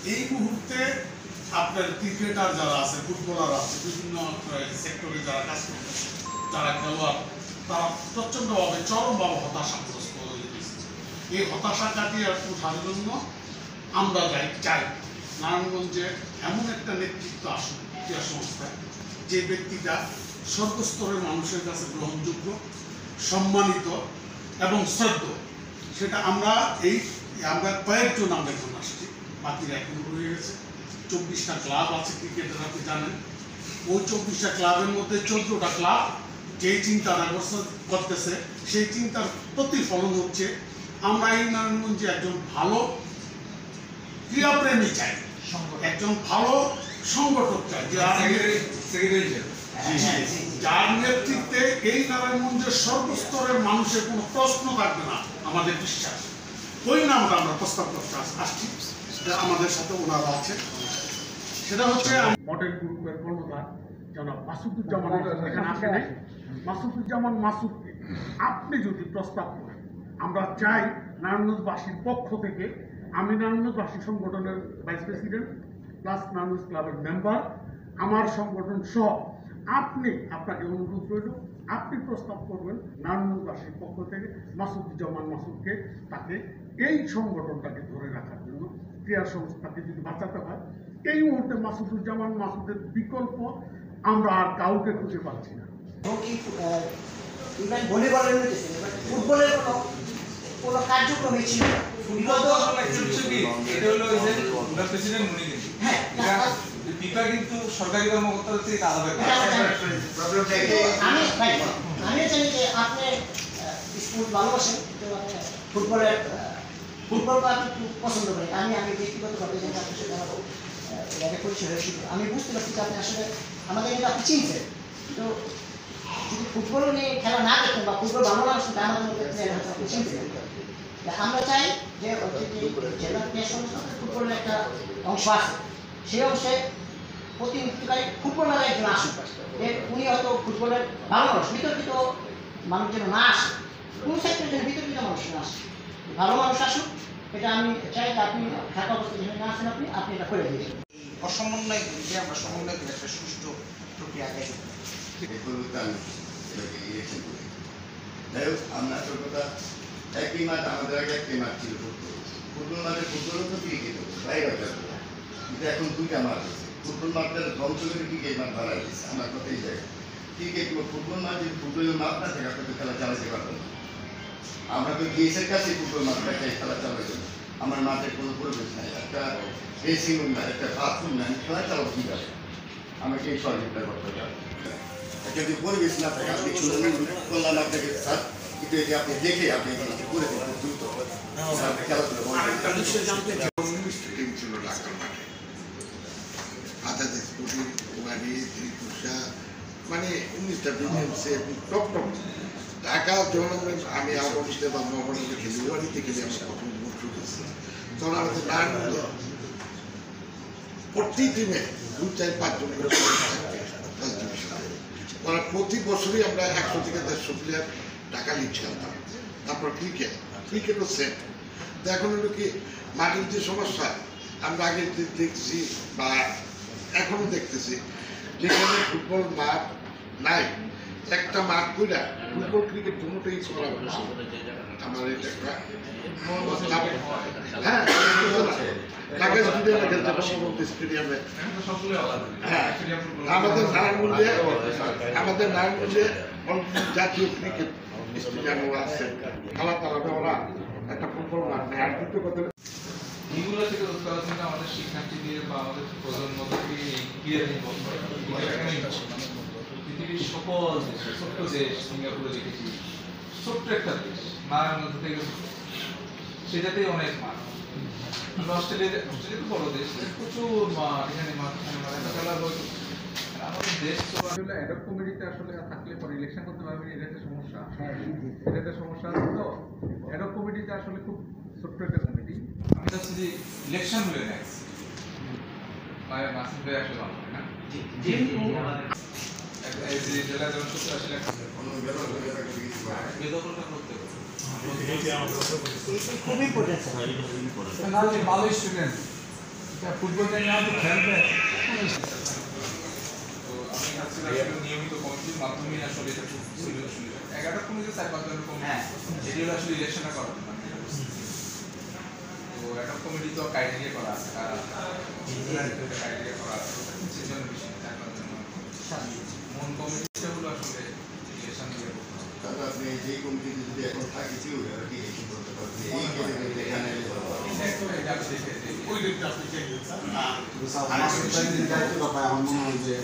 এই মুহূর্তে আপনার ক্রিকেটার যারা আছে, ফুটবলার আছে, বিভিন্ন সেক্টরে যারা কাজ করতেছে, যারা খেলোয়াড়, তারা প্রচণ্ডভাবে চরমভাবে হতাশাগ্রস্ত হয়ে গেছে। এই হতাশা কাটিয়ে ওঠার জন্য আমরা চাই নারায়ণগঞ্জে এমন একটা নেতৃত্ব আসুক ক্রীড়া সংস্থায়, যে ব্যক্তিটা সর্বস্তরের মানুষের কাছে গ্রহণযোগ্য, সম্মানিত এবং শ্রদ্ধ। সেটা আমরা কয়েকজন আমরা এখন আসছি, বাকিরা এখন রয়ে গেছে। 24টা ক্লাব আছে ক্রিকেটের, আপনি জানেন। ওই 24টা ক্লাবের মধ্যে 14টা ক্লাব যেই চিন্তাটা করতেছে, সেই চিন্তার প্রতিফলন হচ্ছে আমরা এই নারায়ণগঞ্জে একজন ভালো ক্রীড়াপ্রেমী চাই, একজন ভালো সংগঠক চাই, যার নেতৃত্বে এই নারায়ণগঞ্জের সর্বস্তরের মানুষের কোনো প্রশ্ন থাকবে না। আমাদের বিশ্বাস ওই নামটা আমরা প্রস্তাব করতে আসছি, আমাদের সাথে ওনারা আছে। সেটা হচ্ছে মডেল গ্রুপের কর্ণধার জনাব মাসুদুজ্জামান। এখানে আসেন মাসুদুজ্জামান মাসুদকে আপনি যদি প্রস্তাব করেন, আমরা চাই নারায়ণগঞ্জবাসীর পক্ষ থেকে, আমি নারায়ণগঞ্জবাসী সংগঠনের ভাইস প্রেসিডেন্ট প্লাস নারায়ণগঞ্জ ক্লাবের মেম্বার, আমার সংগঠন সহ আপনাকে অনুরোধ রইল, আপনি প্রস্তাব করবেন নারায়ণগঞ্জবাসীর পক্ষ থেকে মাসুদুজ্জামান মাসুদকে, তাকে এই সংগঠনটাকে ধরে রাখার জন্য, ক্রীড়া সংস্থাকে যদি বাঁচাতে হয়। এই মুহূর্তে মাসুদুজ্জামান মাসুদের বিকল্প আমরা আর কাউকে খুঁজে পাচ্ছি না। ফুটবলের কোনো কার্যক্রমই ছিল না। কিন্তু সরকারি কর্মকর্তাদের থেকে আলাদা। আমি জানি যে আপনি স্কুল ভালোবাসেন, ফুটবলটা আপনি খুব পছন্দ করেন। আমি ব্যক্তিগতভাবে আপনার সাথে পরিচয় হয়েছিল, আমি বুঝতে পারছি যে আপনি আসলে আমাদের কিন্তু আপনি চিনছেন। তো যদি ফুটবল নিয়ে খেলা না দেখতেন বা ফুটবল ভালো লাগছেন, তা আমাদের মধ্যে আপনি চিনতেন। আমরা চাই যে জেলা ক্রীড়া সংস্থা ফুটবলের একটা অংশ আছে, সেই অংশে প্রতিনিধিত্বকারী ফুটবলার একজন আসুক। উনি হয়তো ফুটবলের ভালো মানুষ, বিতর্কিত মানুষ যেন না আসে, কোন সেক্টরের জন্য বিতর্কিত মানুষ না আসে, ভালো মানুষ আসুক। এটা আমি চাই যে আপনি থাকা অবস্থা যেখানে না আসেন, আপনি এটা করে দিয়েছেন। অসমন্বয় করে আমরা সমন্বয় করে একটা সুষ্ঠু প্রক্রিয়া আগে যাই হোক, আমরা আসল কথা একই মাঠ, আমাদের আগে একটি মাঠ ছিল ফুটবল মাঠে, ফুটবলও তো ক্রিকেট হতো বাইরে, কিন্তু এখন 2টা মাঠ আছে। ফুটবল মাঠটা ধ্বংস করে ক্রিকেট মাঠ বাড়াই দিচ্ছে। আমার কথা এই জায়গায় ক্রিকেট ফুটবল মাঠ, যদি ফুটবলের মাঠ না থাকে আপনি তো খেলা চালাতে পারবেন না। আমরা তো গিয়েছের কাছে ফুটবল মাঠটা চাই খেলা চালাতে। আমার মাঠের কোনো পরিবেশ নাই, একটা ড্রেসিং রুম নাই, একটা বাথরুম নাই, খেলা চালাবো কীভাবে? আমাকে এই সহযোগিতা করতে হবে। যদি পরিবেশ না থাকে, আপনি করলাম আপনাকে স্যার, কিন্তু এটি আপনি দেখে আপনি করে দেবেন দ্রুত খেলাধুলা ছিল ঢাকার মাঠে, আজাদ স্কুটি, কুমারী, ত্রিপুষা, মানে 19টা বিলিয়নসে টপ টপ ঢাকা টুর্নামেন্ট। আমি আবহাওয়া বা মোহাম্মদে খেলি, ওয়ারিতে খেলি, আমরা প্রথম ভোট শুনেছি। তখন আমাদের নারায়ণগঞ্জ প্রতি টিমে 2-4-5 জন করে থাকবে ফার্স্ট ডিভিশনে। মানে প্রতি বছরই আমরা 100 থেকে 150 প্লেয়ার ঢাকা লিগ খেলতাম। তারপর ক্রিকেটও সেম। এখন হলো কি, মাটির যে সমস্যা আমরা আগে দেখছি বা এখনো দেখতেছি, যেখানে ফুটবল মাঠ নাই, একটা মাঠ কইরা ফুটবল ক্রিকেট দুটোই করা হচ্ছে। আমার এটা হ্যাঁ, ঢাকা স্টেডিয়ামে খেলতে বঙ্গবন্ধু স্টেডিয়ামে। হ্যাঁ, আমাদের নারায়ণগঞ্জে জাতীয় ক্রিকেট স্টেডিয়ামও আছে, খেলা চালাবে ওরা, একটা ফুটবল মাঠ নেই। আর দ্বিতীয় কথা, এইগুলো থেকে রোজগার কিন্তু আমাদের শিক্ষার্থী দিয়ে বা আমাদের প্রজন্মকে পৃথিবীর সকল দেশে, ছোট্ট দেশ সিঙ্গাপুরে দেখেছি, ছোট্ট একটা দেশ, নারায়ণগঞ্জ থেকে সেটাতেই অনেক মাঠ। অস্ট্রেলিয়া তো বড় দেশ, প্রচুর মাঠ, এখানে মাঠ খেলার হয়তো আমাদের দেশ। আসলে অ্যাডপ কমিটিতে আসলে থাকলে পরে ইলেকশন করতে পারবেন, এটা একটা সমস্যা। এটা একটা সমস্যা আছে। তো অ্যাডপ কমিটিতে আসলে খুব ছোট্ট একটা কমিটি। আমি চাচ্ছি যে ইলেকশন হয়ে নেক্সট মাসুদ ভাই আসলে ভালো হয় না, জেলা জনসংখ্যা আসলে বেদখলটা করতে হবে। খুবই ইম্পর্টেন্ট, ভালো স্টুডেন্ট ফুটবলটা নিয়ে আমাদের খেলবে। তো আমি ভাবছিলাম আসলে নিয়মিত কমিটির মাধ্যমে আসলে এটা খুব সলিউশন 11টা কমিটি 4-5 জনের কমিটি। হ্যাঁ। এটি হলো আসলে ইলেকশনটা করা মানে তো একটা কমিটি তো ক্রাইটেরিয়া করা আছে কারা ক্রাইটেরিয়া করা আছে সেজন্য বিষয় 4-5 জন মূল কমিটিটা হলো আসলে ইলেকশন দিয়ে করতে হবে। তাহলে আপনি যেই কমিটিতে যদি এখন থাকে কেউ এরা কি এই করতে পারবে এই ক্যাটাগরিতে এখানে এটা আমি দেখে ওই দিকটা আপনি চেয়ে স্যার আমার দায়িত্ব ব্যাপারে আমার মনে হয় যে